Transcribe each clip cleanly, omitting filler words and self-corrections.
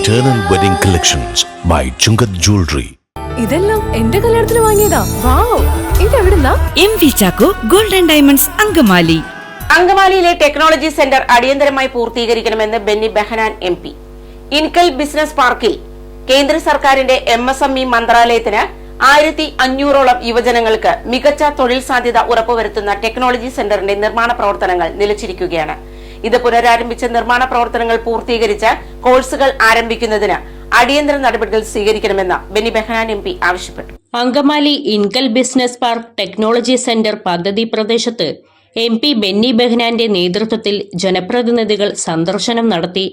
Eternal Wedding Collections by Chungat Jewelry. ഇതെല്ലാം എന്റെ കല്യാണത്തിന് വാങ്ങിയതാ. വാവ്, ഇതെവിടുന്നാ? MV Chacko golden diamonds Angamaly. അങ്കമാലിയിലെ ടെക്നോളജി സെന്റർ അടിയന്തരമായി പൂർത്തീകരിക്കണമെന്ന് ബെന്നി ബെഹനാൻ MP. ഇൻകൽ ബിസിനസ് പാർക്കിൽ കേന്ദ്ര സർക്കാരിന്റെ MSME മന്ത്രാലയത്തിന് 1500ഓളം യുവജനങ്ങൾക്ക് മികച്ച തൊഴിൽ സാധ്യത ഉറപ്പുവരുത്തുന്ന ടെക്നോളജി സെന്ററിന്റെ നിർമ്മാണ പ്രവർത്തനങ്ങൾ നിലച്ചിരിക്കുകയാണ്. ഇത് പുനരാരംഭിച്ച നിർമ്മാണ പ്രവർത്തനങ്ങൾ പൂർത്തീകരിച്ച് കോഴ്സുകൾ ആരംഭിക്കുന്നതിന് അടിയന്തര നടപടികൾ സ്വീകരിക്കണമെന്ന് ബെന്നി ബെഹനാൻ MP ആവശ്യപ്പെട്ടു. Angamaly Inkel business park technology centre പദ്ധതി പ്രദേശത്ത് MP ബെന്നി ബെഹനാന്റെ നേതൃത്വത്തിൽ ജനപ്രതിനിധികൾ സന്ദർശനം നടത്തി.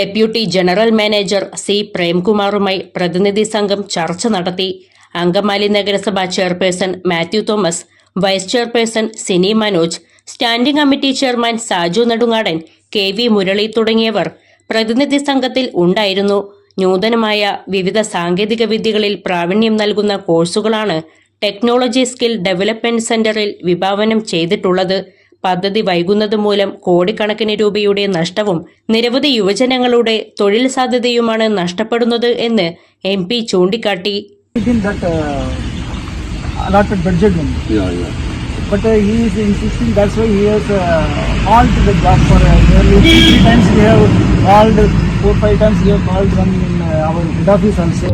ഡെപ്യൂട്ടി ജനറൽ മാനേജർ C പ്രേംകുമാറുമായി പ്രതിനിധി സംഘം ചർച്ച നടത്തി. അങ്കമാലി നഗരസഭ chairperson Mathew Thomas, vice chairperson Cini Manoj, standing committee chairman Saju Nedungadan, KV Murali തുടങ്ങിയവർ പ്രതിനിധി സംഘത്തിൽ ഉണ്ടായിരുന്നു. നൂതനമായ വിവിധ സാങ്കേതിക വിദ്യകളിൽ പ്രാവീണ്യം നൽകുന്ന കോഴ്സുകളാണ് ടെക്നോളജി സ്കിൽ ഡെവലപ്മെന്റ് സെന്ററിൽ വിഭാവനം ചെയ്തിട്ടുള്ളത്. പദ്ധതി വൈകുന്നത് മൂലം കോടിക്കണക്കിന് രൂപയുടെ നഷ്ടവും നിരവധി യുവജനങ്ങളുടെ തൊഴിൽ സാധ്യതയുമാണ് നഷ്ടപ്പെടുന്നത് എന്ന് MP ചൂണ്ടിക്കാട്ടി. But he is insisting, that's why he has called the job for nearly 3 times. We have called 4-5 times. We have called them in our head office also.